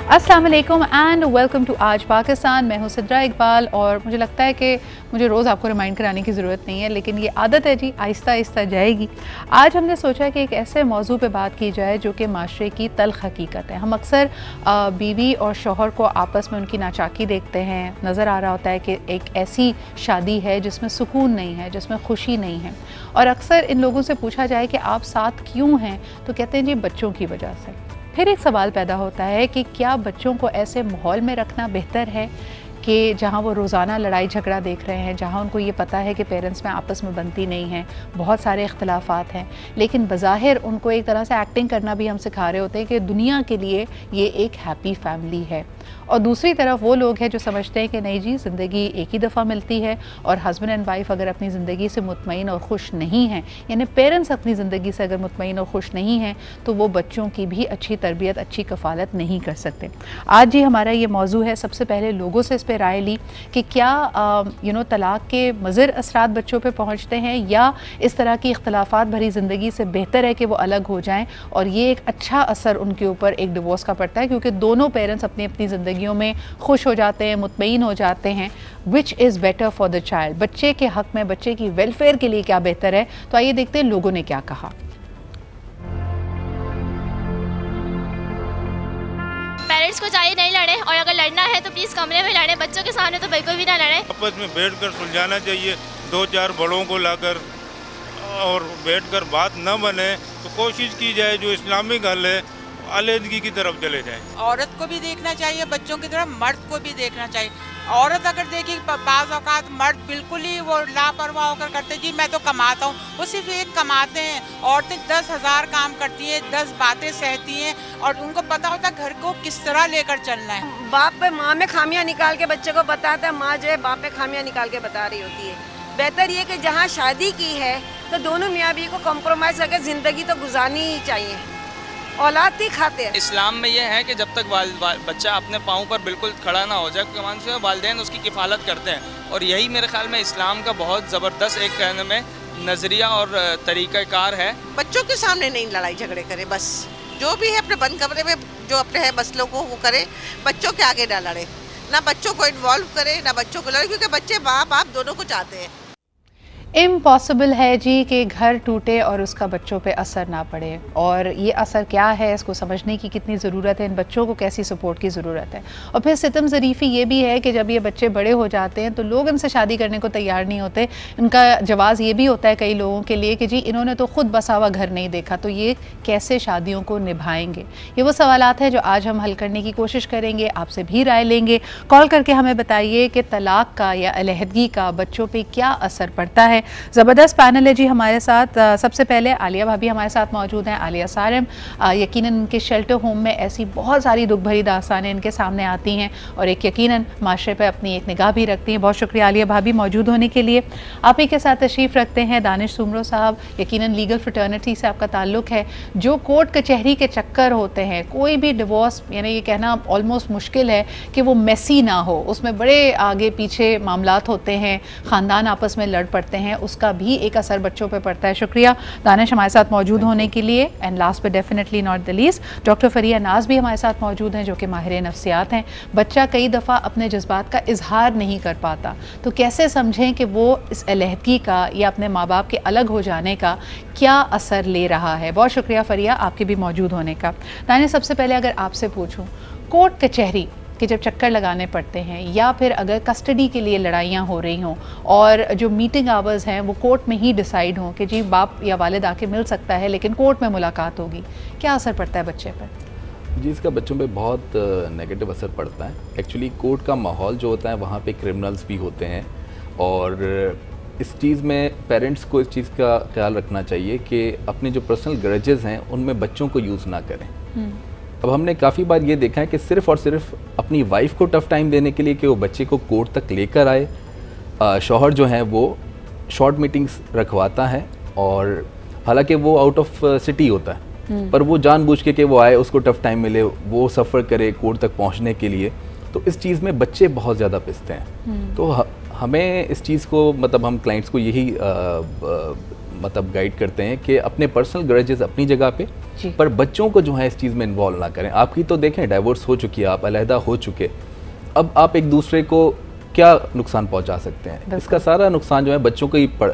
अस्सलाम वालेकुम and welcome to आज पाकिस्तान। मैं हूं सिद्रा इकबाल और मुझे लगता है कि मुझे रोज़ आपको रिमाइंड कराने की ज़रूरत नहीं है, लेकिन ये आदत है जी, आहिस्ता आहिस्ता जाएगी। आज हमने सोचा कि एक ऐसे मौजू पे बात की जाए जो कि माशरे की तल्ख हकीकत है। हम अक्सर बीवी और शौहर को आपस में उनकी नाचाकी देखते हैं, नज़र आ रहा होता है कि एक ऐसी शादी है जिसमें सुकून नहीं है, जिसमें खुशी नहीं है। और अक्सर इन लोगों से पूछा जाए कि आप साथ क्यों हैं, तो कहते हैं जी बच्चों की वजह से। फिर एक सवाल पैदा होता है कि क्या बच्चों को ऐसे माहौल में रखना बेहतर है कि जहाँ वो रोज़ाना लड़ाई झगड़ा देख रहे हैं, जहाँ उनको ये पता है कि पेरेंट्स में आपस में बनती नहीं है, बहुत सारे इख्तलाफात हैं, लेकिन बज़ाहिर उनको एक तरह से एक्टिंग करना भी हम सिखा रहे होते हैं कि दुनिया के लिए ये एक हैप्पी फैमिली है। और दूसरी तरफ वो लोग हैं जो समझते हैं कि नहीं जी, ज़िंदगी एक ही दफ़ा मिलती है और हस्बैंड एंड वाइफ अगर अपनी ज़िंदगी से मुतमईन और ख़ुश नहीं हैं, यानी पेरेंट्स अपनी ज़िंदगी से अगर मुतमईन और ख़ुश नहीं हैं, तो वो बच्चों की भी अच्छी तरबियत, अच्छी कफ़ालत नहीं कर सकते। आज जी हमारा ये मौजू है। सबसे पहले लोगों से इस पर राय ली कि क्या तलाक़ के मुज़िर असरात बच्चों पर पहुँचते हैं या इस तरह की इख्तलाफात भरी ज़िंदगी से बेहतर है कि वो अलग हो जाएँ, और ये एक अच्छा असर उनके ऊपर एक डिवोर्स का पड़ता है, क्योंकि दोनों पेरेंट्स अपनी अपनी ज़िंदगी में खुश हो जाते हैं, मुतमईन हो जाते हैं। Which is better for the child, बच्चे के हक में, बच्चे की वेलफेयर के लिए क्या बेहतर है। तो आइए देखते हैं लोगों ने क्या कहा। पेरेंट्स को चाहिए नहीं लड़े, और अगर लड़ना है तो प्लीज कमरे में लड़े, बच्चों के सामने तो बिल्कुल भी ना लड़े। आपस में बैठकर सुलझाना चाहिए, दो चार बड़ों को लाकर, और बैठकर बात न बने तो कोशिश की जाए जो इस्लामिक हल है अलहदगी की तरफ चले जाएं। औरत को भी देखना चाहिए, बच्चों की तरफ मर्द को भी देखना चाहिए। औरत अगर देखी बाज़ औक़ात मर्द बिल्कुल ही वो लापरवाह होकर करते, जी मैं तो कमाता हूँ, वो सिर्फ एक कमाते हैं। औरतें 10,000 काम करती हैं, 10 बातें सहती हैं, और उनको पता होता है घर को किस तरह लेकर चलना है। बाप पे माँ में खामियां निकाल के बच्चे को बताता है, माँ जो है बाप पे खामियां निकाल के बता रही होती है। बेहतर ये कि जहाँ शादी की है तो दोनों मियाँ बीवी को कॉम्प्रोमाइज़ करके ज़िंदगी तो गुजारनी ही चाहिए। औलाद ही खाते हैं। इस्लाम में यह है कि जब तक बच्चा अपने पाँव पर बिल्कुल खड़ा ना हो जाए, कमान से वालिदैन उसकी किफ़ालत करते हैं, और यही मेरे ख्याल में इस्लाम का बहुत ज़बरदस्त एक कहने में नज़रिया और तरीक़ाकार है। बच्चों के सामने नहीं लड़ाई झगड़े करे, बस जो भी है अपने बंद कमरे में जो अपने है मसलों को वो करे, बच्चों के आगे ना लड़े, ना बच्चों को इन्वॉल्व करे, ना बच्चों को लड़े, क्योंकि बच्चे माँ बाप दोनों को चाहते हैं। इम्पॉसिबल है जी कि घर टूटे और उसका बच्चों पे असर ना पड़े, और ये असर क्या है इसको समझने की कितनी ज़रूरत है, इन बच्चों को कैसी सपोर्ट की ज़रूरत है। और फिर सितम ज़रीफ़ी ये भी है कि जब ये बच्चे बड़े हो जाते हैं तो लोग इनसे शादी करने को तैयार नहीं होते। इनका जवाज़ ये भी होता है कई लोगों के लिए कि जी इन्होंने तो ख़ुद बसा हुआ घर नहीं देखा, तो ये कैसे शादियों को निभाएंगे। ये वो सवालात हैं जो आज हम हल करने की कोशिश करेंगे, आपसे भी राय लेंगे। कॉल करके हमें बताइए कि तलाक़ का या अलहदगी का बच्चों पर क्या असर पड़ता है। ज़बरदस्त पैनल है जी हमारे साथ। सबसे पहले आलिया भाभी हमारे साथ मौजूद हैं, आलिया सारम। यकीनन इनके शेल्टर होम में ऐसी बहुत सारी दुख भरी दास्तानें इनके सामने आती हैं, और एक यकीनन माशरे पे अपनी एक निगाह भी रखती हैं। बहुत शुक्रिया आलिया भाभी मौजूद होने के लिए। आप ही के साथ तशरीफ़ रखते हैं दानिश सुमरो साहब, यकीनन लीगल फ्रेटर्निटी से आपका ताल्लुक़ है। जो कोर्ट कचहरी के चक्कर होते हैं, कोई भी डिवोर्स यानी ये कहना ऑलमोस्ट मुश्किल है कि वो मेसी ना हो, उसमें बड़े आगे पीछे मामलात होते हैं, ख़ानदान आपस में लड़ पड़ते हैं, उसका भी एक असर बच्चों पे पड़ता है। शुक्रिया दानिश हमारे साथ मौजूद होने के लिए। And last but definitely not the least, doctor Faria Naz भी हमारे साथ मौजूद हैं जो कि माहिर नफ्सियात हैं। बच्चा कई दफ़ा अपने जज्बात का इजहार नहीं कर पाता, तो कैसे समझें कि वो इस अलहदगी का या अपने माँ बाप के अलग हो जाने का क्या असर ले रहा है। बहुत शुक्रिया फरिया आपके भी मौजूद होने का। दानिश सबसे पहले अगर आपसे पूछूँ, कोर्ट कचहरी कि जब चक्कर लगाने पड़ते हैं, या फिर अगर कस्टडी के लिए लड़ाइयाँ हो रही हों और जो मीटिंग आवर्स हैं वो कोर्ट में ही डिसाइड हों कि जी बाप या वालिद आके मिल सकता है लेकिन कोर्ट में मुलाकात होगी, क्या असर पड़ता है बच्चे पर? जी, इसका बच्चों पे बहुत नेगेटिव असर पड़ता है। एक्चुअली कोर्ट का माहौल जो होता है वहाँ पे क्रिमिनल्स भी होते हैं, और इस चीज़ में पेरेंट्स को इस चीज़ का ख्याल रखना चाहिए कि अपने जो पर्सनल ग्रजेस हैं उनमें बच्चों को यूज़ ना करें। अब हमने काफ़ी बार ये देखा है कि सिर्फ़ और सिर्फ अपनी वाइफ को टफ़ टाइम देने के लिए कि वो बच्चे को कोर्ट तक लेकर आए, शौहर जो है वो शॉर्ट मीटिंग्स रखवाता है, और हालांकि वो आउट ऑफ सिटी होता है, पर वो जानबूझ के कि वो आए, उसको टफ़ टाइम मिले, वो सफ़र करे कोर्ट तक पहुंचने के लिए, तो इस चीज़ में बच्चे बहुत ज़्यादा पिसते हैं। तो हमें इस चीज़ को, मतलब हम क्लाइंट्स को यही मतलब गाइड करते हैं कि अपने पर्सनल ग्रजेस अपनी जगह पे, पर बच्चों को जो है इस चीज़ में इन्वॉल्व ना करें। आपकी तो देखें डाइवोर्स हो चुकी है, आप अलहदा हो चुके, अब आप एक दूसरे को क्या नुकसान पहुंचा सकते हैं? इसका सारा नुकसान जो है बच्चों को ही पड़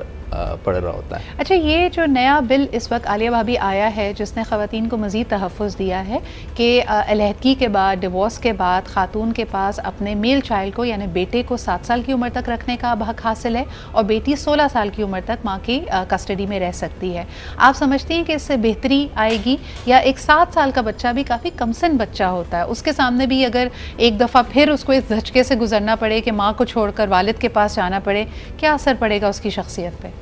रहा होता है। अच्छा, ये जो नया बिल इस वक्त आलिया भाभी आया है जिसने ख़वातीन को मज़ीद तहफ़्फ़ुज़ दिया है कि अलहदगी के बाद, डिवोर्स के बाद ख़ातून के पास अपने मेल चाइल्ड को यानी बेटे को 7 साल की उम्र तक रखने का हक हासिल है और बेटी 16 साल की उम्र तक माँ की कस्टडी में रह सकती है। आप समझती हैं कि इससे बेहतरी आएगी, या एक 7 साल का बच्चा भी काफ़ी कमसिन बच्चा होता है, उसके सामने भी अगर एक दफ़ा फिर उसको इस धचके से गुजरना पड़े कि माँ को छोड़कर वालिद के पास जाना पड़े, क्या असर पड़ेगा उसकी शख्सियत पर?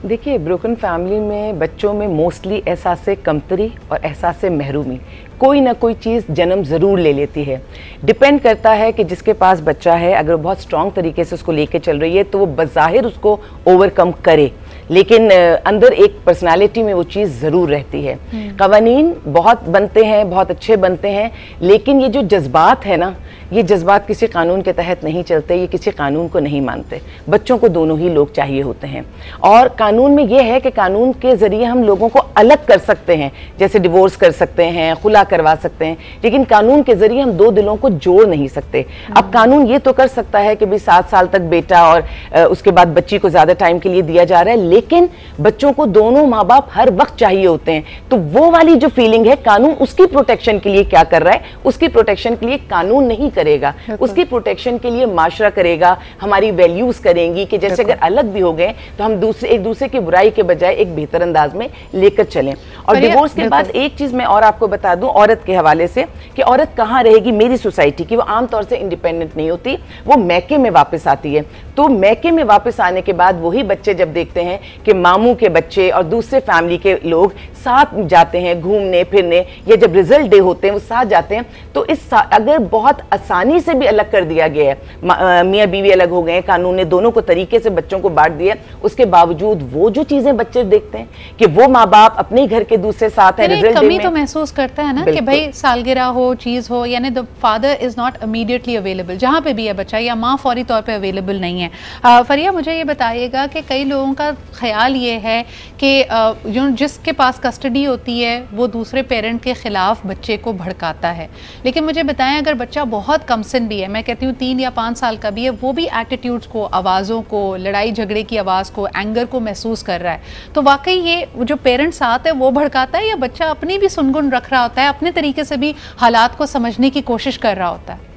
देखिए, ब्रोकन फैमिली में बच्चों में मोस्टली एहसास कमतरी और एहसास महरूमी कोई ना कोई चीज़ जन्म ज़रूर ले लेती है। डिपेंड करता है कि जिसके पास बच्चा है, अगर बहुत स्ट्रॉन्ग तरीके से उसको लेके चल रही है तो वो बज़ाहिर उसको ओवरकम करे, लेकिन अंदर एक पर्सनालिटी में वो चीज़ ज़रूर रहती है। क़वानीन बहुत बनते हैं, बहुत अच्छे बनते हैं, लेकिन ये जो जज्बात है ना, ये जज्बात किसी कानून के तहत नहीं चलते, ये किसी कानून को नहीं मानते। बच्चों को दोनों ही लोग चाहिए होते हैं, और कानून में ये है कि कानून के ज़रिए हम लोगों को अलग कर सकते हैं, जैसे डिवोर्स कर सकते हैं, खुला करवा सकते हैं, लेकिन कानून के ज़रिए हम 2 दिलों को जोड़ नहीं सकते। अब कानून ये तो कर सकता है कि भाई 7 साल तक बेटा और उसके बाद बच्ची को ज़्यादा टाइम के लिए दिया जा रहा है, लेकिन बच्चों को दोनों माँ बाप हर वक्त चाहिए होते हैं। तो वो वाली जो फीलिंग है, कानून उसकी प्रोटेक्शन के लिए क्या कर रहा है, उसकी प्रोटेक्शन के लिए कानून नहीं करेगा, उसकी प्रोटेक्शन के लिए माशरा करेगा, हमारी वैल्यूज करेंगी कि जैसे अगर अलग भी हो गए तो हम एक दूसरे की बुराई के बजाय एक बेहतर अंदाज में लेकर चलें। और डिवोर्स के बाद एक चीज मैं और आपको बता दूं औरत के हवाले से कि औरत कहाँ रहेगी मेरी सोसाइटी की, वो आमतौर से इंडिपेंडेंट नहीं होती, वो मैके में वापस आती है। तो मैके में वापस आने के बाद वही बच्चे जब देखते हैं कि मामू के बच्चे और दूसरे फैमिली के लोग साथ जाते हैं घूमने फिरने, या जब रिजल्ट डे होते हैं वो साथ जाते हैं, तो अगर बहुत आसानी से भी अलग कर दिया गया है, मियाँ बीवी अलग हो गए, कानून ने दोनों को तरीके से बच्चों को बांट दिया, उसके बावजूद वो जो चीजें बच्चे देखते हैं कि वो माँ बाप अपने घर के दूसरे साथ है, रिजल्ट कमी तो महसूस करता है ना कि भाई सालगिरह हो, चीज हो, यानी the father is not immediately available, जहाँ पे भी है बच्चा, या माँ फौरी तौर पे अवेलेबल नहीं है। फरिया, मुझे ये बताइएगा कि कई लोगों का ख्याल ये है कि जो जिसके पास कस्टडी होती है वो दूसरे पेरेंट के खिलाफ बच्चे को भड़काता है, लेकिन मुझे बताएं अगर बच्चा बहुत कमसिन भी है, मैं कहती हूँ 3 या 5 साल का भी है, वो भी एटीट्यूड्स को, आवाज़ों को, लड़ाई झगड़े की आवाज़ को, एंगर को महसूस कर रहा है, तो वाकई ये जो पेरेंट्स साथ है वो भड़काता है, या बच्चा अपनी भी सुनगुन रख रहा होता है, अपने तरीके से भी हालात को समझने की कोशिश कर रहा होता है?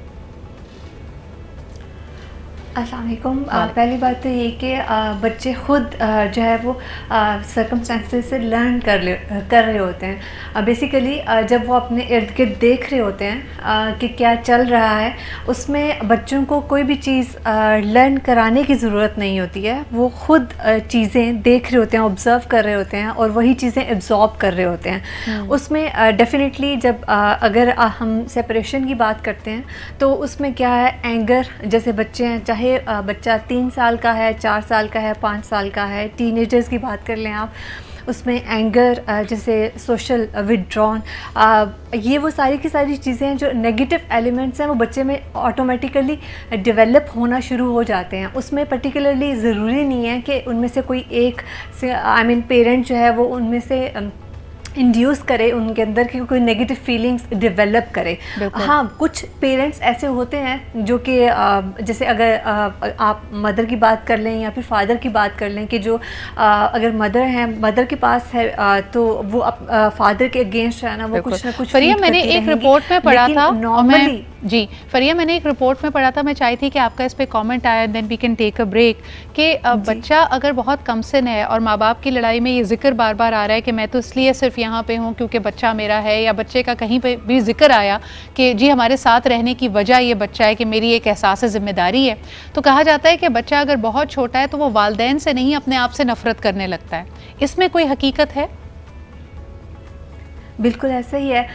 अस्सलाम वालेकुम। पहली बात तो ये कि बच्चे ख़ुद जो है वो सर्कमस्टेंसेस से लर्न कर रहे होते हैं। बेसिकली जब वो अपने इर्द गिर्द देख रहे होते हैं कि क्या चल रहा है, उसमें बच्चों को कोई भी चीज़ लर्न कराने की ज़रूरत नहीं होती है, वो ख़ुद चीज़ें देख रहे होते हैं, ऑब्ज़र्व कर रहे होते हैं और वही चीज़ें एब्जॉर्ब कर रहे होते हैं। उसमें डेफिनेटली जब अगर हम सेपरेशन की बात करते हैं तो उसमें क्या है, एंगर, जैसे बच्चे हैं, चाहे बच्चा 3 साल का है, 4 साल का है, 5 साल का है, टीनेजर्स की बात कर लें आप, उसमें एंगर, जैसे सोशल विदड्रॉन, ये वो सारी की सारी चीज़ें हैं जो नेगेटिव एलिमेंट्स हैं, वो बच्चे में ऑटोमेटिकली डेवलप होना शुरू हो जाते हैं। उसमें पर्टिकुलरली ज़रूरी नहीं है कि उनमें से कोई एक से पेरेंट जो है वो उनमें से इंड्यूस करे उनके अंदर की कोई नेगेटिव फीलिंग्स डेवलप करे। हाँ, कुछ पेरेंट्स ऐसे होते हैं जो कि जैसे अगर आप मदर की बात कर लें या फिर फादर की बात कर लें कि जो अगर मदर हैं, मदर के पास है तो वो फादर के अगेंस्ट है ना, वो कुछ ना कुछ। फरिया, मैंने एक रिपोर्ट में पढ़ा था, नॉर्मली जी फरिया, मैंने एक रिपोर्ट में पढ़ा था, मैं चाहती थी कि आपका इस पे कमेंट आया, then we can take a break, कि बच्चा अगर बहुत कमसिन है और माँ बाप की लड़ाई में ये जिक्र बार बार आ रहा है कि मैं तो इसलिए सिर्फ यहाँ पे हूँ क्योंकि बच्चा मेरा है, या बच्चे का कहीं पे भी जिक्र आया कि जी हमारे साथ रहने की वजह ये बच्चा है कि मेरी एक एहसास जिम्मेदारी है, तो कहा जाता है कि बच्चा अगर बहुत छोटा है तो वो वालिदैन से नहीं अपने आप से नफरत करने लगता है। इसमें कोई हकीकत है? बिल्कुल ऐसा ही है।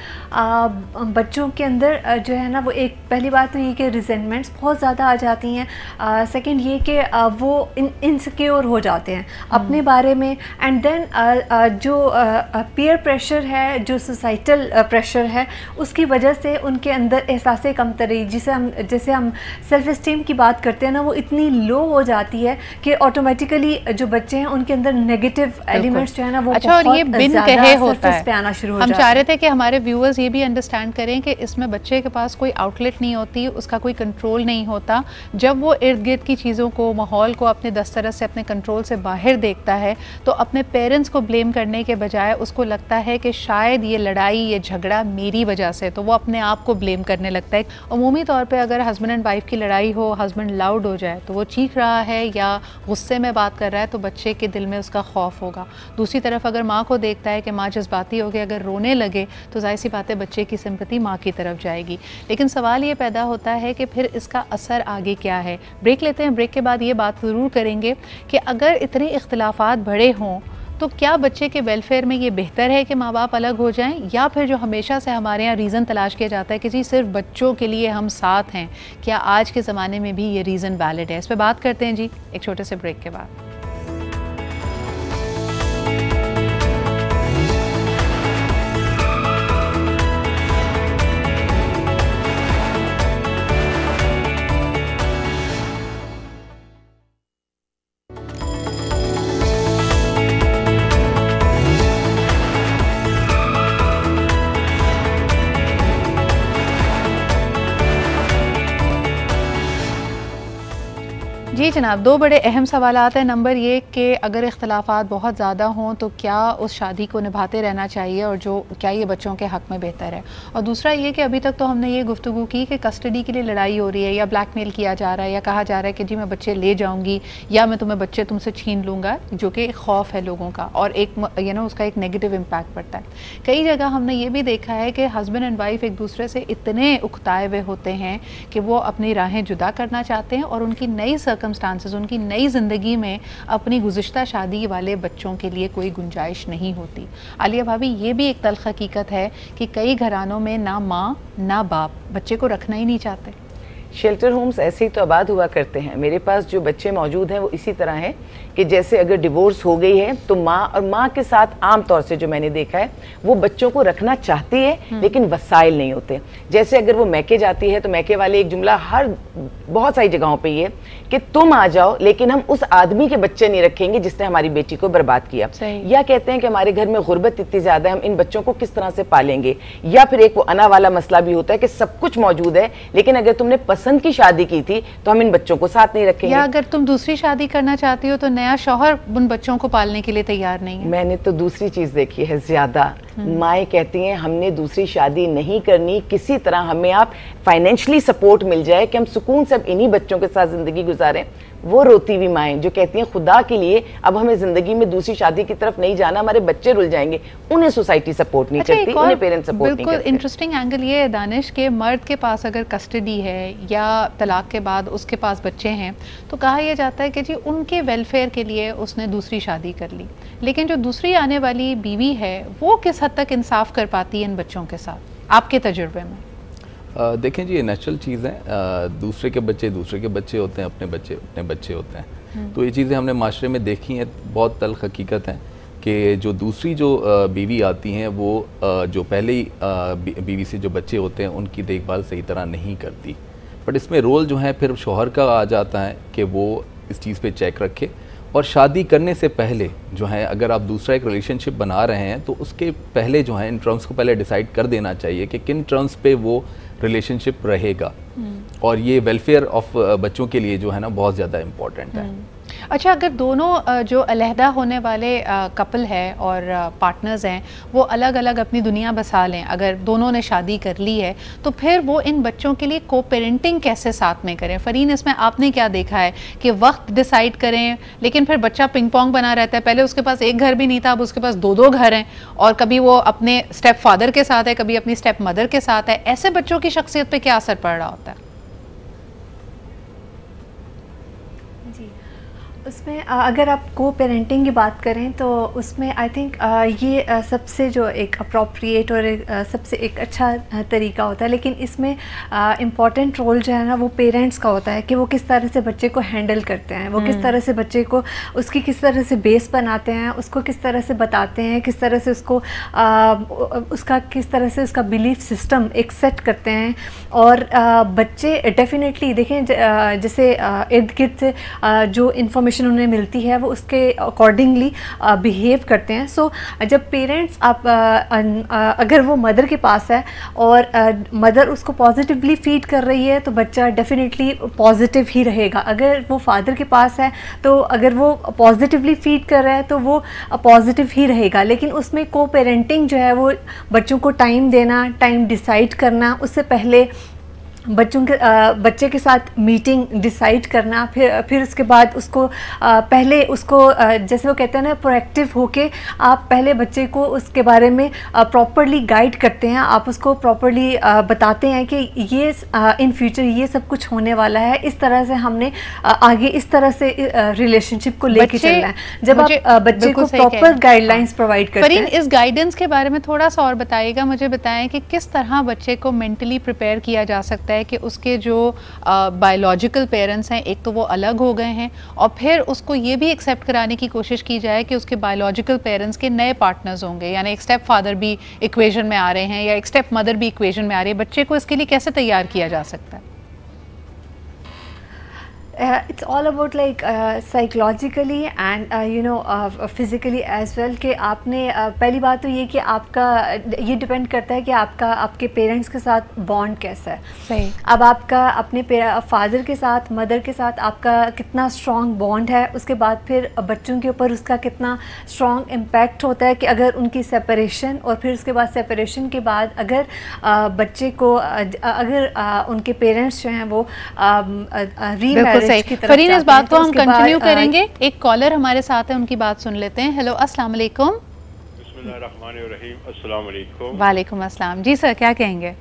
बच्चों के अंदर जो है ना वो एक पहली बात तो ये कि रिजेंटमेंट्स बहुत ज़्यादा आ जाती हैं। सेकंड ये कि वो इनसिक्योर हो जाते हैं अपने बारे में। एंड देन जो पीयर प्रेशर है, जो सोसाइटल प्रेशर है, उसकी वजह से उनके अंदर एहसास कमतरी, जैसे हम सेल्फ इस्टीम की बात करते हैं ना, वो इतनी लो हो जाती है कि ऑटोमेटिकली जो बच्चे हैं उनके अंदर नेगेटिव एलिमेंट्स जो है ना वो अच्छा, और ये बिन कहे होता है पे आना शुरू हो हम जाता चाह रहे थे कि हमारे व्यूअर्स ये भी अंडरस्टैंड करें कि इसमें बच्चे के पास कोई आउटलेट नहीं होती, उसका कोई कंट्रोल नहीं होता। जब वो इर्द गिर्द की चीज़ों को, माहौल को अपने दस्तरस से, अपने कंट्रोल से बाहर देखता है तो अपने पेरेंट्स को ब्लेम करने के बजाय उसको लगता है कि शायद ये लड़ाई, ये झगड़ा मेरी वजह से, तो वो अपने आप को ब्लेम करने लगता है। अमूमी तौर पर अगर हस्बैंड एंड वाइफ की लड़ाई हो, हस्बैंड लाउड हो जाए तो वो चीख रहा है या गुस्से में बात कर रहा है तो बच्चे के दिल में उसका खौफ होगा। दूसरी तरफ अगर माँ को देखता है कि माँ जज्बाती हो गई, अगर रोने लगे तो जाहिर सी बात है बच्चे की सिंपैथी माँ की तरफ जाएगी। लेकिन सवाल ये पैदा होता है कि फिर इसका असर आगे क्या है। ब्रेक लेते हैं, ब्रेक के बाद ये बात ज़रूर करेंगे कि अगर इतने इख्तिलाफात बड़े हों तो क्या बच्चे के वेलफेयर में ये बेहतर है कि माँ बाप अलग हो जाएं, या फिर जो हमेशा से हमारे यहाँ रीज़न तलाश किया जाता है कि जी सिर्फ बच्चों के लिए हम साथ हैं, क्या आज के ज़माने में भी ये रीज़न वैलिड है? इस पर बात करते हैं जी एक छोटे से ब्रेक के बाद। जी जनाब, दो बड़े अहम सवालात हैं। नंबर ये कि अगर इख्तलाफात बहुत ज़्यादा हों तो क्या उस शादी को निभाते रहना चाहिए और जो क्या ये बच्चों के हक़ में बेहतर है। और दूसरा ये कि अभी तक तो हमने ये गुफ्तगू की कि कस्टडी के लिए लड़ाई हो रही है या ब्लैकमेल किया जा रहा है या कहा जा रहा है कि जी मैं बच्चे ले जाऊँगी या मैं तुम्हें बच्चे तुमसे छीन लूँगा, जो कि एक खौफ है लोगों का और एक उसका एक नेगेटिव इम्पैक्ट पड़ता है। कई जगह हमने ये भी देखा है कि हस्बैंड एंड वाइफ एक दूसरे से इतने उकताए हुए होते हैं कि वो अपनी राहें जुदा करना चाहते हैं और उनकी नई सर्कमस्टांसेस, उनकी नई ज़िंदगी में अपनी गुज़िश्ता शादी वाले बच्चों के लिए कोई गुंजाइश नहीं होती। आलिया भाभी, ये भी एक तल्ख़ हकीकत है कि कई घरानों में ना माँ ना बाप बच्चे को रखना ही नहीं चाहते। शेल्टर होम्स ऐसे ही तो आबाद हुआ करते हैं। मेरे पास जो बच्चे मौजूद हैं वो इसी तरह हैं कि जैसे अगर डिवोर्स हो गई है तो माँ और माँ के साथ आम तौर से जो मैंने देखा है वो बच्चों को रखना चाहती है लेकिन वसाइल नहीं होते। जैसे अगर वो मैके जाती है तो मैके वाले एक जुमला हर बहुत सारी जगहों पे ये कि तुम आ जाओ लेकिन हम उस आदमी के बच्चे नहीं रखेंगे जिसने हमारी बेटी को बर्बाद किया, या कहते हैं कि हमारे घर में गुर्बत इतनी ज़्यादा है, हम इन बच्चों को किस तरह से पालेंगे। या फिर एक वो अना वाला मसला भी होता है कि सब कुछ मौजूद है लेकिन अगर तुमने पसंद की शादी की थी तो हम इन बच्चों को साथ नहीं रखेंगे। या अगर तुम दूसरी शादी करना चाहती हो तो नया शौहर उन बच्चों को पालने के लिए तैयार नहीं है। मैंने तो दूसरी चीज देखी है ज्यादा। माएँ कहती हैं हमने दूसरी शादी नहीं करनी, किसी तरह हमें आप फाइनेंशियली सपोर्ट मिल जाए कि हम सुकून से अब इन्हीं बच्चों के साथ जिंदगी गुजारें। वो रोती हुई माएँ जो कहती हैं खुदा के लिए अब हमें जिंदगी में दूसरी शादी की तरफ नहीं जाना, हमारे बच्चे रुल जाएंगे। उन्हें सोसाइटी सपोर्ट नहीं करती, उन्हें पेरेंट्स सपोर्ट नहीं करते। बिल्कुल इंटरेस्टिंग एंगल ये है दानिश के मर्द के पास अगर कस्टडी है या तलाक के बाद उसके पास बच्चे हैं तो कहा यह जाता है कि जी उनके वेलफेयर के लिए उसने दूसरी शादी कर ली, लेकिन जो दूसरी आने वाली बीवी है वो किस हद तक इंसाफ कर पाती है इन बच्चों के साथ, आपके तजुर्बे में? देखें जी, ये नेचुरल चीज़ है। दूसरे के बच्चे होते हैं, अपने बच्चे होते हैं। तो ये चीज़ें हमने माशरे में देखी हैं, बहुत तल्ख़ हकीकत है कि जो दूसरी बीवी आती हैं वो जो पहले ही बीवी से जो बच्चे होते हैं उनकी देखभाल सही तरह नहीं करती। बट इसमें रोल जो है फिर शौहर का आ जाता है कि वो इस चीज़ पे चेक रखे और शादी करने से पहले जो है अगर आप दूसरा एक रिलेशनशिप बना रहे हैं तो उसके पहले जो है इन टर्म्स को पहले डिसाइड कर देना चाहिए कि किन टर्म्स पे वो रिलेशनशिप रहेगा। और ये वेलफेयर ऑफ बच्चों के लिए जो है ना बहुत ज़्यादा इम्पोर्टेंट है। अच्छा, अगर दोनों जो अलहदा होने वाले कपल है और पार्टनर्स हैं वो अलग अलग अपनी दुनिया बसा लें, अगर दोनों ने शादी कर ली है तो फिर वो इन बच्चों के लिए को पेरेंटिंग कैसे साथ में करें? फरीन, इसमें आपने क्या देखा है कि वक्त डिसाइड करें लेकिन फिर बच्चा पिंग पोंग बना रहता है, पहले उसके पास एक घर भी नहीं था, अब उसके पास दो घर हैं और कभी वो अपने स्टेप फादर के साथ है, कभी अपनी स्टेप मदर के साथ है। ऐसे बच्चों की शख्सियत पर क्या असर पड़ रहा होता है? उसमें अगर आप को पेरेंटिंग की बात करें तो उसमें आई थिंक ये सबसे जो एक अप्रोप्रिएट और सबसे एक अच्छा तरीका होता है, लेकिन इसमें इम्पॉर्टेंट रोल जो है ना वो पेरेंट्स का होता है कि वो किस तरह से बच्चे को हैंडल करते हैं, वो किस तरह से बच्चे को उसकी किस तरह से बेस बनाते हैं, उसको किस तरह से बताते हैं, किस तरह से उसको उसका किस तरह से उसका बिलीफ सिस्टम एक सेट करते हैं। और बच्चे डेफिनेटली देखें जैसे इर्द गिर्द से जो इन्फॉर्मेशन उन्हें मिलती है वो उसके अकॉर्डिंगली बिहेव करते हैं। सो जब पेरेंट्स आप अगर वो मदर के पास है और मदर उसको पॉजिटिवली फीड कर रही है तो बच्चा डेफिनेटली पॉजिटिव ही रहेगा। अगर वो फादर के पास है तो अगर वो पॉजिटिवली फीड कर रहा है तो वो पॉजिटिव ही रहेगा। लेकिन उसमें को पेरेंटिंग जो है वो बच्चों को टाइम देना, टाइम डिसाइड करना, उससे पहले बच्चे के साथ मीटिंग डिसाइड करना, फिर उसके बाद उसको पहले उसको जैसे वो कहते हैं ना प्रोएक्टिव होके आप पहले बच्चे को उसके बारे में प्रॉपरली गाइड करते हैं, आप उसको प्रॉपरली बताते हैं कि ये इन फ्यूचर ये सब कुछ होने वाला है, इस तरह से हमने आगे इस तरह से रिलेशनशिप को लेके चलना है। जब आप बच्चे को प्रॉपर गाइडलाइंस प्रोवाइड करते हैं। इस गाइडेंस के बारे में थोड़ा सा और बताइएगा, मुझे बताएं कि किस तरह बच्चे को मेंटली प्रिपेयर किया जा सकता है कि उसके जो बायोलॉजिकल पेरेंट्स हैं एक तो वो अलग हो गए हैं, और फिर उसको ये भी एक्सेप्ट कराने की कोशिश की जाए कि उसके बायोलॉजिकल पेरेंट्स के नए पार्टनर्स होंगे, यानी एक स्टेप फादर भी इक्वेशन में आ रहे हैं या एक स्टेप मदर भी इक्वेशन में आ रही है। बच्चे को इसके लिए कैसे तैयार किया जा सकता है? It's all about like psychologically and you know physically as well कि आपने पहली बात तो ये कि आपका ये डिपेंड करता है कि आपके पेरेंट्स के साथ बॉन्ड कैसा है। सही। अब आपका अपने फादर के साथ मदर के साथ आपका कितना स्ट्रॉन्ग बॉन्ड है, उसके बाद फिर बच्चों के ऊपर उसका कितना स्ट्रॉन्ग इम्पैक्ट होता है कि अगर उनकी सेपरेशन और फिर उसके बाद सेपरेशन के बाद अगर बच्चे को अगर उनके पेरेंट्स जो हैं वो रीमैरिज फरीन, इस बात को हम कंटिन्यू करेंगे। एक कॉलर हमारे साथ है, उनकी बात सुन लेते हैं। हेलो, अस्सलाम वालेकुम। बिस्मिल्लाहिर्रहमानिर्रहीम, अस्सलाम वालेकुम। वालेकुम अस्सलाम। जी सर, क्या कहेंगे?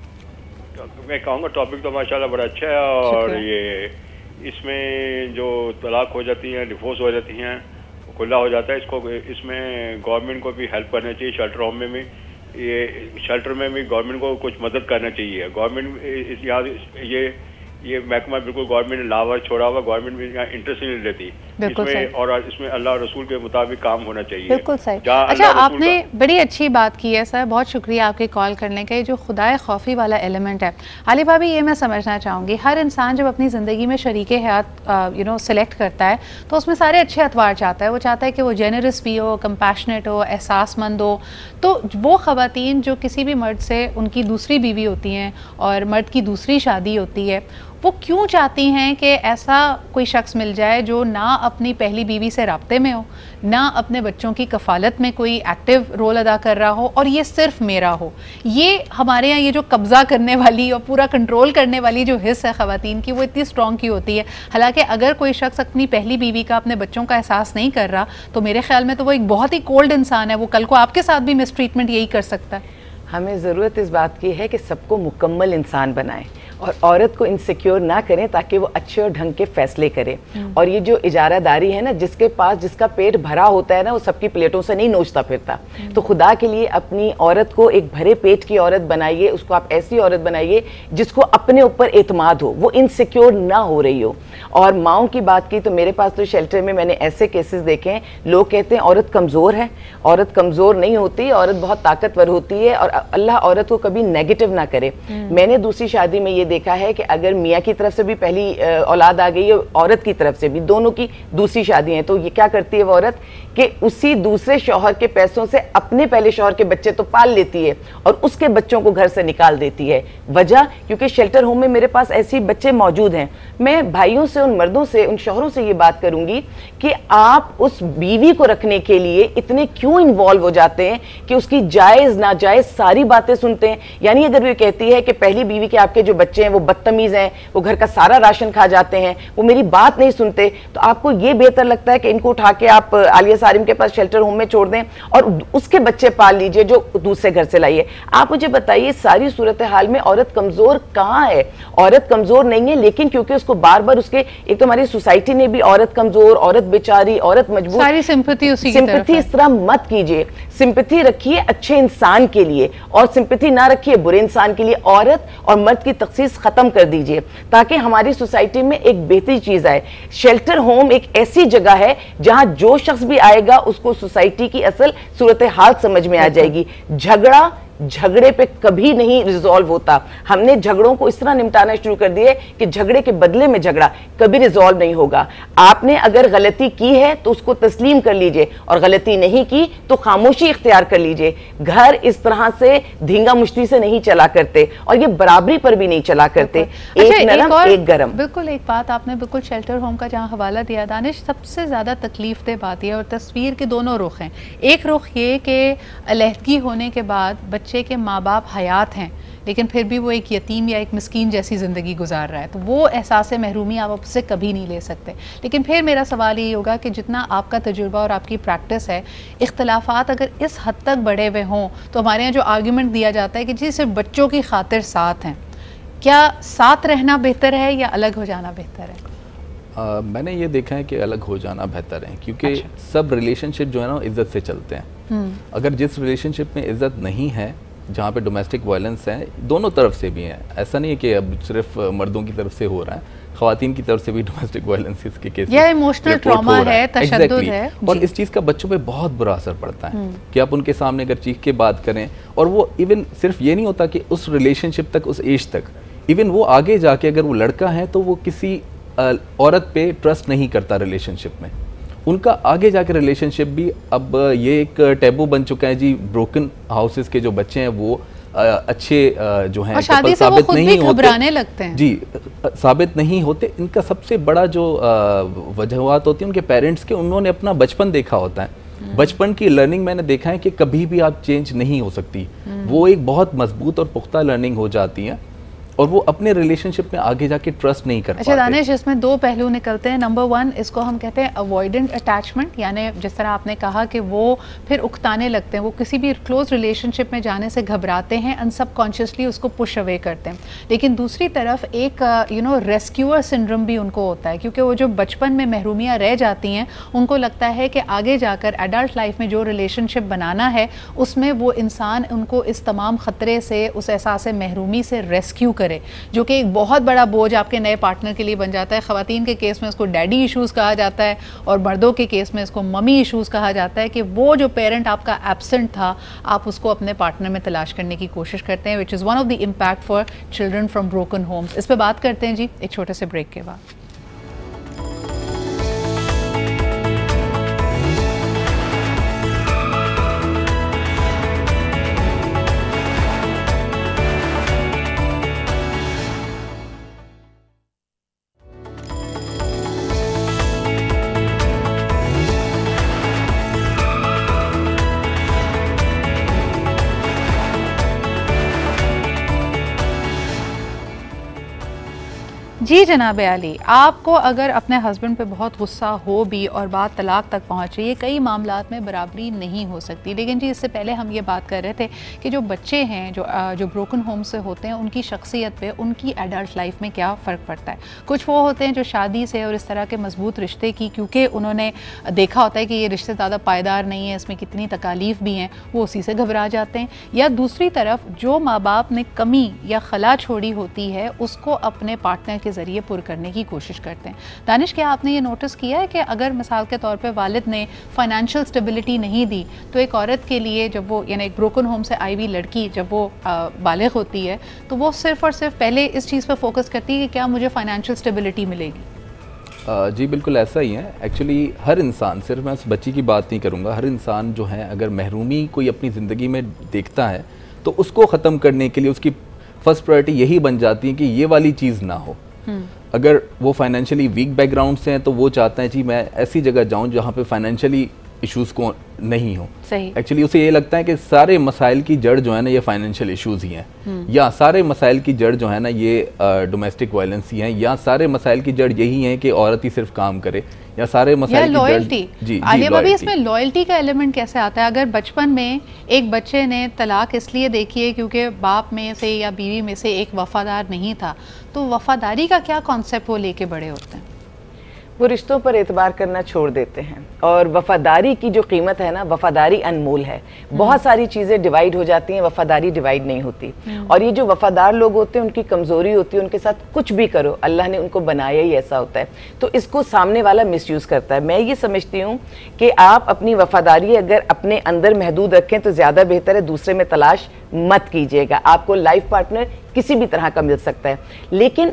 मैं कहूँगा टॉपिक तो माशाल्लाह बड़ा अच्छा है, और ये इसमें जो तलाक हो जाती हैं, डिवोर्स हो जाती हैं, खुला हो जाता है, इसको इसमें गवर्नमेंट को भी हेल्प करना चाहिए। शेल्टर होम में भी शेल्टर में भी गवर्नमेंट को कुछ मदद करना चाहिए। गवर्नमेंट यहाँ ये महकमा बिल्कुल गवर्नमेंट ने लावा छोड़ा हुआ, गवर्नमेंट भी यहाँ इंटरेस्ट नहीं लेती इसमें, और इसमें अल्लाह रसूल के मुताबिक काम होना चाहिए। बिल्कुल सही। अच्छा, आपने बड़ी अच्छी बात की है सर, बहुत शुक्रिया आपके कॉल करने का। ये जो खुदाए खौफी वाला एलिमेंट है, आली भाभी, ये मैं समझना चाहूँगी, हर इंसान जब अपनी ज़िंदगी में शरीके हयात सेलेक्ट करता है तो उसमें सारे अच्छे अतवार चाहता है। वो चाहता है कि वो जेनरस भी हो, कंपैशनेट हो, एहसासमंद हो। तो वो ख़वातीन जो किसी भी मर्द से उनकी दूसरी बीवी होती हैं और मर्द की दूसरी शादी होती है, वो क्यों चाहती हैं कि ऐसा कोई शख्स मिल जाए जो ना अपनी पहली बीवी से राब्ते में हो, ना अपने बच्चों की कफ़ालत में कोई एक्टिव रोल अदा कर रहा हो, और ये सिर्फ मेरा हो। ये हमारे यहाँ ये जो कब्ज़ा करने वाली और पूरा कंट्रोल करने वाली जो हिस्स है ख़वातीन की, वो इतनी स्ट्रॉन्ग की होती है। हालांकि अगर कोई शख्स अपनी पहली बीवी का, अपने बच्चों का एहसास नहीं कर रहा तो मेरे ख्याल में तो वो एक बहुत ही कोल्ड इंसान है, वो कल को आपके साथ भी मिसट्रीटमेंट यही कर सकता है। हमें ज़रूरत इस बात की है कि सबको मुकम्मल इंसान बनाएं और औरत को इनसिक्योर ना करें ताकि वो अच्छे और ढंग के फैसले करे। और ये जो इजारादारी है ना, जिसके पास जिसका पेट भरा होता है ना, वो सबकी प्लेटों से नहीं नोचता फिरता। तो खुदा के लिए अपनी औरत को एक भरे पेट की औरत बनाइए, उसको आप ऐसी औरत बनाइए जिसको अपने ऊपर एतमाद हो, वो इनसिक्योर ना हो रही हो। और माओं की बात की तो मेरे पास तो शेल्टर में मैंने ऐसे केसेस देखे हैं, लोग कहते हैं औरत कमज़ोर है। औरत कमज़ोर नहीं होती, औरत बहुत ताकतवर होती है, और अल्लाह औरत को कभी नेगेटिव ना करे। मैंने दूसरी शादी में ये देखा है कि अगर मियाँ की तरफ से भी पहली औलाद आ गई है, औरत की तरफ से भी, दोनों की दूसरी शादी है, तो ये क्या करती है वो औरत कि उसी दूसरे शौहर के पैसों से अपने पहले शौहर के बच्चे तो पाल लेती है और उसके बच्चों को घर से निकाल देती है। वजह, क्योंकि शेल्टर होम में मेरे पास ऐसे बच्चे मौजूद हैं। मैं भाइयों से, उन मर्दों से, उन शौहरों से ये बात करूंगी कि आप उस बीवी को रखने के लिए इतने क्यों इन्वॉल्व हो जाते हैं कि उसकी जायज़ नाजायज़ सारी बातें सुनते हैं। यानी अगर वो कहती है कि पहली बीवी के आपके जो बच्चे हैं वो बदतमीज़ हैं, वो घर का सारा राशन खा जाते हैं, वो मेरी बात नहीं सुनते, तो आपको ये बेहतर लगता है कि इनको उठा के आप आलिया सारिम के पास शेल्टर होम में छोड़ दें और उसके बच्चे पाल लीजिए जो दूसरे घर से लाइए। आप मुझे बताइए, सारी सूरत हाल में औरत कमज़ोर कहाँ है? औरत कमज़ोर नहीं है, लेकिन क्योंकि उसको बार बार उसके क्योंकि एक तो हमारी सोसाइटी ने भी औरत कमजोर, औरत बेचारी, औरत मजबूर, सारी सिंपैथी उसी की तरफ सिंपैथी इस तरह मत कीजिए। सिंपैथी रखिए अच्छे इंसान के लिए और सिंपैथी ना रखिए बुरे इंसान के लिए। औरत और मर्द की तखसीस खत्म कर दीजिए ताकि हमारी सोसाइटी में एक बेहतरीन चीज आए। शेल्टर होम एक ऐसी जगह है जहां जो शख्स भी आएगा उसको सोसाइटी की असल सूरत हाल समझ में आ जाएगी। झगड़ा झगड़े पे कभी नहीं रिजॉल्व होता। हमने झगड़ों को इस तरह निपटाना शुरू कर दिए कि झगड़े के बदले में झगड़ा कभी रिजॉल्व नहीं होगा। आपने अगर गलती की है तो उसको तस्लीम कर लीजिए और गलती नहीं की तो खामोशी इख्तियार कर लीजिए। घर इस तरह से धींगा मुश्ती से नहीं चला करते और ये बराबरी पर भी नहीं चला करते। एक नरम एक गरम। बिल्कुल एक बात आपने बिल्कुल शेल्टर होम का जहाँ हवाला दिया दानिश, सबसे ज्यादा तकलीफ दह बात है और तस्वीर के दोनों रुख हैं। एक रुख ये कि अलहदगी होने के बाद बच्चे के माँ बाप हयात हैं लेकिन फिर भी वो एक यतीम या एक मिस्कीन जैसी ज़िंदगी गुजार रहा है, तो वो एहसास महरूमी आप उससे कभी नहीं ले सकते। लेकिन फिर मेरा सवाल ये होगा कि जितना आपका तजुर्बा और आपकी प्रैक्टिस है, इख्तलाफात अगर इस हद तक बढ़े हुए हों तो हमारे यहाँ जो आर्ग्यूमेंट दिया जाता है कि जी सिर्फ बच्चों की खातिर साथ हैं, क्या साथ रहना बेहतर है या अलग हो जाना बेहतर है? मैंने ये देखा है कि अलग हो जाना बेहतर है क्योंकि सब रिलेशनशिप जो है ना इज्जत से चलते हैं। अगर जिस रिलेशनशिप में इज्जत नहीं है, जहाँ पे डोमेस्टिक वायलेंस है, दोनों तरफ से भी है, ऐसा नहीं है कि अब सिर्फ मर्दों की तरफ से हो रहा है, ख़वातीन की तरफ से भी डोमेस्टिक वायलेंस के केस या इमोशनल ट्रॉमा है, तशद्दुद है। और इस चीज़ का बच्चों पे बहुत बुरा असर पड़ता है कि आप उनके सामने अगर चीख के बात करें, और वो इवन सिर्फ ये नहीं होता कि उस रिलेशनशिप तक, उस एज तक, इवन वो आगे जाके अगर वो लड़का है तो वो किसी औरत पे ट्रस्ट नहीं करता रिलेशनशिप में। उनका आगे जाके रिलेशनशिप भी अब ये एक टैबू बन चुका है जी। ब्रोकन हाउसेस के जो बच्चे हैं वो अच्छे जो हैं कपल साबित नहीं होते, लगते हैं जी, साबित नहीं होते। इनका सबसे बड़ा जो वजूहात होती है उनके पेरेंट्स के, उन्होंने अपना बचपन देखा होता है। बचपन की लर्निंग मैंने देखा है कि कभी भी आप चेंज नहीं हो सकती, वो एक बहुत मजबूत और पुख्ता लर्निंग हो जाती है और वो अपने रिलेशनशिप में आगे जाके ट्रस्ट नहीं कर पाते। अच्छा दानिश, इसमें दो पहलू निकलते हैं। नंबर वन, इसको हम कहते हैं अवॉइडेंट अटैचमेंट, यानी जिस तरह आपने कहा कि वो फिर उकताने लगते हैं, वो किसी भी क्लोज रिलेशनशिप में जाने से घबराते हैं, अनसबकॉन्शियसली उसको पुश अवे करते हैं। लेकिन दूसरी तरफ एक रेस्क्यूअर सिंड्रोम भी उनको होता है, क्योंकि वो जो बचपन में महरूमियाँ रह जाती हैं, उनको लगता है कि आगे जाकर एडल्ट लाइफ में जो रिलेशनशिप बनाना है उसमें वो इंसान उनको इस तमाम ख़तरे से, उस एहसास महरूमी से रेस्क्यू करे, जो कि एक बहुत बड़ा बोझ आपके नए पार्टनर के लिए बन जाता है। ख़वातीन के केस में इसको डैडी इश्यूज़ कहा जाता है और मर्दों के केस में इसको मम्मी इश्यूज़ कहा जाता है, कि वो जो पेरेंट आपका एब्सेंट था आप उसको अपने पार्टनर में तलाश करने की कोशिश करते हैं, which is one of the impact for children from broken homes. इस पर बात करते हैं जी एक छोटे से ब्रेक के बाद। जी जनाब आली, आपको अगर अपने हस्बैंड पे बहुत गुस्सा हो भी और बात तलाक तक पहुँचे, ये कई मामलात में बराबरी नहीं हो सकती। लेकिन जी इससे पहले हम ये बात कर रहे थे कि जो बच्चे हैं जो ब्रोकन होम से होते हैं, उनकी शख्सियत पे, उनकी एडल्ट लाइफ में क्या फ़र्क पड़ता है। कुछ वो होते हैं जो शादी से और इस तरह के मजबूत रिश्ते की, क्योंकि उन्होंने देखा होता है कि ये रिश्ते ज़्यादा पायदार नहीं है, इसमें कितनी तकालीफ भी हैं, वो उसी से घबरा जाते हैं। या दूसरी तरफ जो माँ बाप ने कमी या खला छोड़ी होती है उसको अपने पार्टनर के ज़रिए पुर करने की कोशिश करते हैं। दानिश, क्या आपने ये नोटिस किया है कि अगर मिसाल के तौर पे वालिद ने फाइनेंशियल स्टेबिलिटी नहीं दी तो एक औरत के लिए, जब वो यानी एक ब्रोकन होम से आई हुई लड़की जब वो बालिग होती है तो वो सिर्फ और सिर्फ पहले इस चीज़ पर फोकस करती है कि क्या मुझे फाइनेंशियल स्टेबिलिटी मिलेगी। जी बिल्कुल ऐसा ही है। एक्चुअली हर इंसान, सिर्फ मैं उस बच्ची की बात नहीं करूँगा, हर इंसान जो है अगर महरूमी कोई अपनी ज़िंदगी में देखता है तो उसको ख़त्म करने के लिए उसकी फ़र्स्ट प्रायोरिटी यही बन जाती है कि ये वाली चीज़ ना हो। अगर वो फाइनेंशियली वीक बैकग्राउंड से हैं तो वो चाहते हैं जी मैं ऐसी जगह जाऊं जहां पे फाइनेंशियली इश्यूज़ को नहीं हो। एक्चुअली उसे ये लगता है कि सारे मसाइल की जड़ जो है ना ये फाइनेंशियल इश्यूज़ ही हैं, या सारे मसाइल की जड़ जो है ना ये डोमेस्टिक वायलेंस ही हैं, या सारे मसाइल की जड़ यही है कि औरत ही सिर्फ काम करे, या सारे मसाइल लॉयल्टी। आलिया भाभी, इसमें लॉयल्टी का एलिमेंट कैसे आता है? अगर बचपन में एक बच्चे ने तलाक इसलिए देखी है क्योंकि बाप में से या बीवी में से एक वफादार नहीं था, तो वफादारी का क्या कॉन्सेप्ट वो लेके बड़े होते हैं? वो रिश्तों पर एतबार करना छोड़ देते हैं। और वफादारी की जो कीमत है ना, वफादारी अनमोल है। बहुत सारी चीज़ें डिवाइड हो जाती हैं, वफादारी डिवाइड नहीं होती। और ये जो वफादार लोग होते हैं उनकी कमज़ोरी होती है, उनके साथ कुछ भी करो, अल्लाह ने उनको बनाया ही ऐसा होता है, तो इसको सामने वाला मिसयूज़ करता है। मैं ये समझती हूँ कि आप अपनी वफादारी अगर अपने अंदर महदूद रखें तो ज़्यादा बेहतर है, दूसरे में तलाश मत कीजिएगा। आपको लाइफ पार्टनर किसी भी तरह का मिल सकता है, लेकिन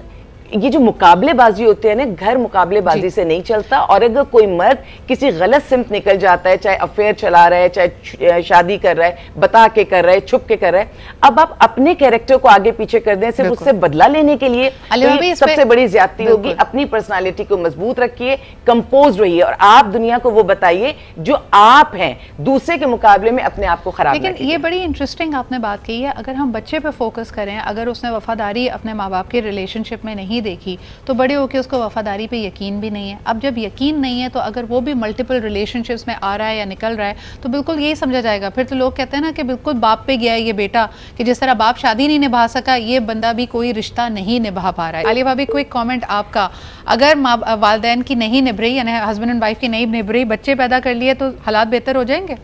ये जो मुकाबलेबाजी होती है ना, घर मुकाबलेबाजी से नहीं चलता। और अगर कोई मर्द किसी गलत सिमत निकल जाता है, चाहे अफेयर चला रहा है, चाहे शादी कर रहा है, बता के कर रहा है, छुप के कर रहा है, अब आप अपने कैरेक्टर को आगे पीछे कर दें सिर्फ उससे बदला लेने के लिए, तो सबसे बड़ी ज्यादती होगी। अपनी पर्सनालिटी को मजबूत रखिए, कंपोज रहिए और आप दुनिया को वो बताइए जो आप हैं, दूसरे के मुकाबले में अपने आप को खराब। लेकिन ये बड़ी इंटरेस्टिंग आपने बात कही है, अगर हम बच्चे पे फोकस करें, अगर उसने वफादारी अपने माँ बाप के रिलेशनशिप में नहीं देखी तो बड़े होकर उसको वफादारी पे यकीन भी नहीं है। अब जब यकीन नहीं है तो अगर वो भी मल्टीपल रिलेशनशिप्स में आ रहा है या निकल रहा है तो बिल्कुल यही समझा जाएगा। फिर तो लोग कहते हैं ना कि बिल्कुल बाप पे गया है ये बेटा, कि जिस तरह बाप शादी नहीं निभा सका, ये बंदा भी कोई रिश्ता नहीं निभा पा रहा है। आलिया भाभी, क्विक कमेंट आपका, अगर वालिदैन की नहीं निभ रही, यानी हस्बैंड एंड वाइफ की नहीं निभ रही, बच्चे पैदा कर लिए तो हालात बेहतर हो जाएंगे?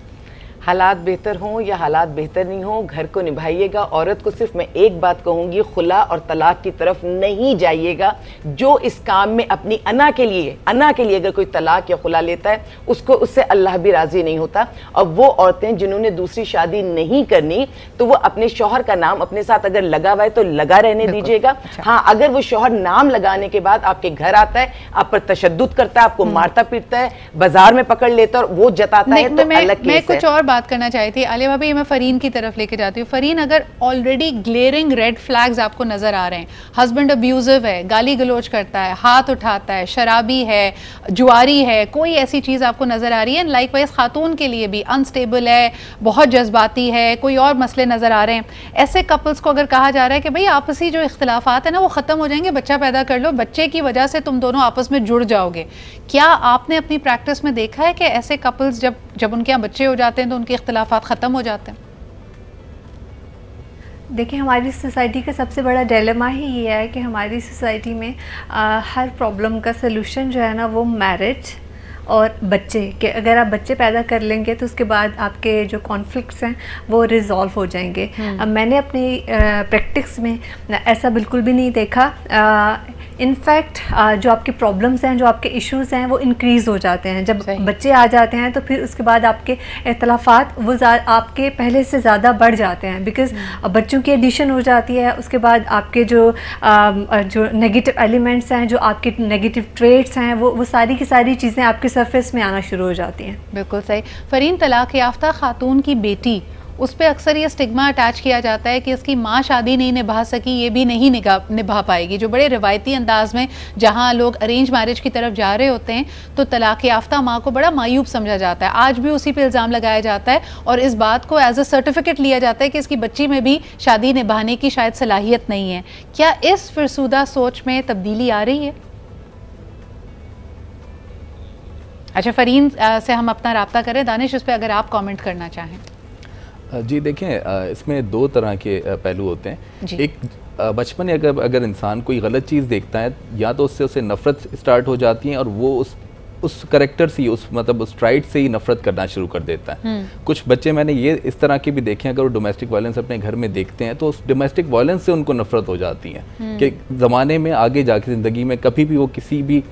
हालात बेहतर हों या हालात बेहतर नहीं हों, घर को निभाइएगा। औरत को सिर्फ मैं एक बात कहूँगी, खुला और तलाक की तरफ नहीं जाइएगा। जो इस काम में अपनी अना के लिए अगर कोई तलाक या खुला लेता है, उसको उससे अल्लाह भी राजी नहीं होता। और वो औरतें जिन्होंने दूसरी शादी नहीं करनी, तो वो अपने शौहर का नाम अपने साथ अगर लगा हुआ है तो लगा रहने दीजिएगा। हाँ, अगर वो शौहर नाम लगाने के बाद आपके घर आता है, आप पर तशद्दुद करता है, आपको मारता पीटता है, बाजार में पकड़ लेता है और वो जताता है, तो अलग केस है। कुछ और बात करना चाहती थी आलिया भाभी, मैं फरीन की तरफ लेके जाती हूँ। फरीन, अगर ऑलरेडी ग्लेयरिंग रेड फ्लैग्स आपको नजर आ रहे हैं, हस्बैंड अब्यूजिव है, गाली गलोच करता है, हाथ उठाता है, शराबी है, जुआरी है, कोई ऐसी चीज आपको नजर आ रही है, लाइकवाइज खातून के लिए भी अनस्टेबल है, बहुत जज्बाती है, कोई और मसले नजर आ रहे हैं, ऐसे कपल्स को अगर कहा जा रहा है कि भाई आपसी जो इख्तिलाफात है ना वो खत्म हो जाएंगे, बच्चा पैदा कर लो, बच्चे की वजह से तुम दोनों आपस में जुड़ जाओगे, क्या आपने अपनी प्रैक्टिस में देखा है कि ऐसे कपल्स जब उनके यहाँ बच्चे हो जाते हैं तो उनके इख्तिलाफात ख़त्म हो जाते हैं? देखिए, हमारी सोसाइटी का सबसे बड़ा डिलेमा ही ये है कि हमारी सोसाइटी में हर प्रॉब्लम का सलूशन जो है ना वो मैरिज और बच्चे के, अगर आप बच्चे पैदा कर लेंगे तो उसके बाद आपके जो कॉन्फ्लिक्ट्स हैं वो रिज़ॉल्व हो जाएंगे। अब मैंने अपनी प्रैक्टिस में ऐसा बिल्कुल भी नहीं देखा। इनफैक्ट जो आपके प्रॉब्लम्स हैं, जो आपके इश्यूज़ हैं वो इंक्रीज़ हो जाते हैं जब बच्चे आ जाते हैं, तो फिर उसके बाद आपके इख्तिलाफात वो आपके पहले से ज़्यादा बढ़ जाते हैं, बिकॉज़ बच्चों की एडिशन हो जाती है। उसके बाद आपके जो नेगेटिव एलिमेंट्स हैं, जो आपके नेगेटिव ट्रेट्स हैं, वो सारी की सारी चीज़ें आपके सरफेस में आना शुरू हो जाती हैं। बिल्कुल सही। फरीन, तलाक याफ्ता खातून की बेटी, उस पर अक्सर ये स्टिग्मा अटैच किया जाता है कि इसकी माँ शादी नहीं निभा सकी, ये भी नहीं निभा पाएगी, जो बड़े रिवायती अंदाज में जहाँ लोग अरेंज मैरिज की तरफ जा रहे होते हैं तो तलाक याफ्ता माँ को बड़ा मायूब समझा जाता है। आज भी उसी पे इल्ज़ाम लगाया जाता है और इस बात को एज अ सर्टिफिकेट लिया जाता है कि इसकी बच्ची में भी शादी निभाने की शायद सलाहियत नहीं है। क्या इस फिरसूदा सोच में तब्दीली आ रही है? अच्छा, फरीन से हम अपना राब्ता करें। दानिश, इस पर अगर आप कमेंट करना चाहें। जी देखें, इसमें दो तरह के पहलू होते हैं। एक, बचपन में अगर इंसान कोई गलत चीज़ देखता है, या तो उससे उसे नफ़रत स्टार्ट हो जाती है और वो उस करेक्टर से, उस ट्राइट से ही नफ़रत करना शुरू कर देता है। कुछ बच्चे मैंने ये इस तरह के भी देखे हैं, अगर वो डोमेस्टिक वायलेंस अपने घर में देखते हैं तो उस डोमेस्टिक वायलेंस से उनको नफ़रत हो जाती है कि ज़माने में आगे जाके ज़िंदगी में कभी भी वो किसी भी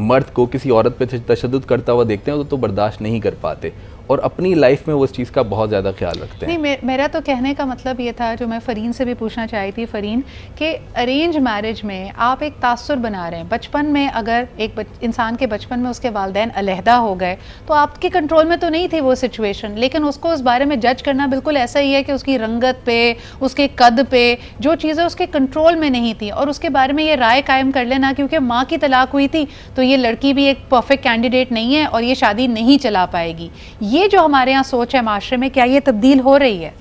मर्द को किसी औरत पे तशद्दुद करता हुआ देखते हैं तो बर्दाश्त नहीं कर पाते और अपनी लाइफ में वो इस चीज़ का बहुत ज़्यादा ख्याल रखते हैं। नहीं, मेरा तो कहने का मतलब ये था, जो मैं फ़रीन से भी पूछना चाही थी, फ़रीन, कि अरेंज मैरिज में आप एक तासुर बना रहे हैं। बचपन में अगर एक इंसान के बचपन में उसके वालिदैन अलहदा हो गए तो आपके कंट्रोल में तो नहीं थी वो सिचुएशन, लेकिन उसको उस बारे में जज करना बिल्कुल ऐसा ही है कि उसकी रंगत पे, उसके कद पे जो चीज़ें उसके कंट्रोल में नहीं थी और उसके बारे में ये राय कायम कर लेना क्योंकि माँ की तलाक हुई थी तो ये लड़की भी एक परफेक्ट कैंडिडेट नहीं है और ये शादी नहीं चला पाएगी। ये जो हमारे यहाँ सोच है माशरे में, क्या ये तब्दील हो रही है?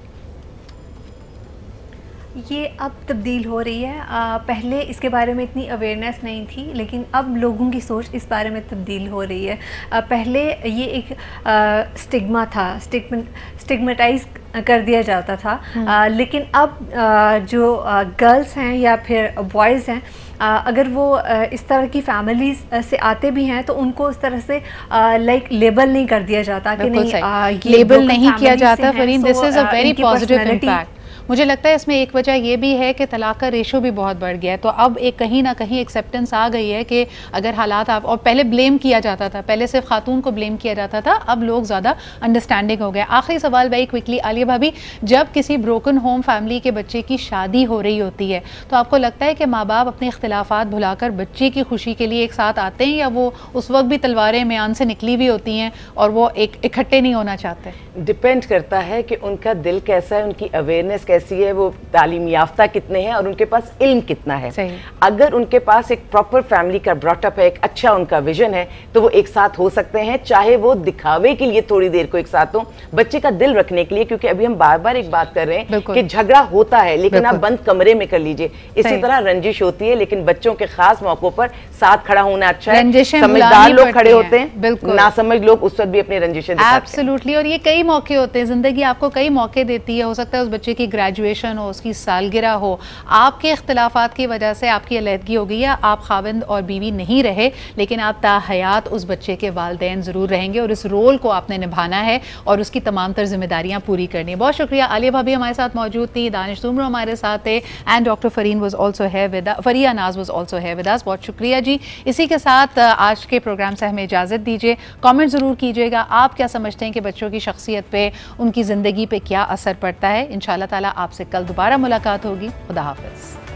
ये अब तब्दील हो रही है। पहले इसके बारे में इतनी अवेयरनेस नहीं थी, लेकिन अब लोगों की सोच इस बारे में तब्दील हो रही है। पहले ये एक स्टिग्मा था, स्टिग्मेटाइज कर दिया जाता था, लेकिन अब जो गर्ल्स हैं या फिर बॉयज़ हैं, अगर वो इस तरह की फैमिलीज से आते भी हैं तो उनको इस तरह से लाइक लेबल नहीं कर दिया जाता कि नहीं, लेबल नहीं किया जाता। Fareen, this is a very positive impact. मुझे लगता है इसमें एक वजह ये भी है कि तलाक का रेशो भी बहुत बढ़ गया है, तो अब एक कहीं ना कहीं एक्सेप्टेंस आ गई है कि अगर हालात आप, और पहले ब्लेम किया जाता था, पहले सिर्फ खातून को ब्लेम किया जाता था, अब लोग ज़्यादा अंडरस्टैंडिंग हो गए। आखिरी सवाल वेरी क्विकली, आलिया भाभी, जब किसी ब्रोकन होम फैमिली के बच्चे की शादी हो रही होती है तो आपको लगता है कि माँ बाप अपने इख्तिलाफात भुलाकर बच्चे की खुशी के लिए एक साथ आते हैं, या वो उस वक्त भी तलवारें म्यान से निकली हुई होती हैं और वो इकट्ठे नहीं होना चाहते? डिपेंड करता है कि उनका दिल कैसा है, उनकी अवेयरनेस कैसी है, वो तालीम याफ्ता कितने हैं और उनके पास इल्म कितना है। अगर उनके पास एक प्रॉपर फैमिली का ब्रॉटअप है, एक अच्छा उनका विजन है, तो वो एक साथ हो सकते हैं, चाहे वो दिखावे के लिए थोड़ी देर को एक साथ हो, बच्चे का दिल रखने के लिए। क्योंकि अभी हम बार बार एक बात कर रहे हैं कि झगड़ा होता है, लेकिन आप बंद कमरे में कर लीजिए। इसी तरह रंजिश होती है, लेकिन बच्चों के खास मौकों पर साथ खड़ा होना अच्छा है। समझदार लोग खड़े होते हैं, नासमझ लोग उस वक्त भी अपनी रंजिशें दिखाते हैं। एब्सोल्युटली। और ये कई मौके होते हैं, जिंदगी आपको कई मौके देती है। हो सकता है उस बच्चे की ग्रेजुएशन हो, उसकी सालगिरह हो, आपके इख्तिलाफात की वजह से आपकी अलहदगी हो गई है, आप खाविंद और बीवी नहीं रहे, लेकिन आप ताहयात उस बच्चे के वालिदैन ज़रूर रहेंगे और इस रोल को आपने निभाना है और उसकी तमाम तर जिम्मेदारियाँ पूरी करनी है। बहुत शुक्रिया। आलिया भाभी हमारे साथ मौजूद थी, दानिश तुमरो हमारे साथ थे, and doctor Fareen was also here with us, Fariya Naz was also here with us. बहुत शुक्रिया जी। इसी के साथ आज के प्रोग्राम से हमें इजाज़त दीजिए। कमेंट ज़रूर कीजिएगा, आप क्या समझते हैं कि बच्चों की शख्सियत पे, उनकी ज़िंदगी पे क्या असर पड़ता है। इंशाअल्लाह ताला आपसे कल दोबारा मुलाकात होगी। खुदा हाफ़िज़।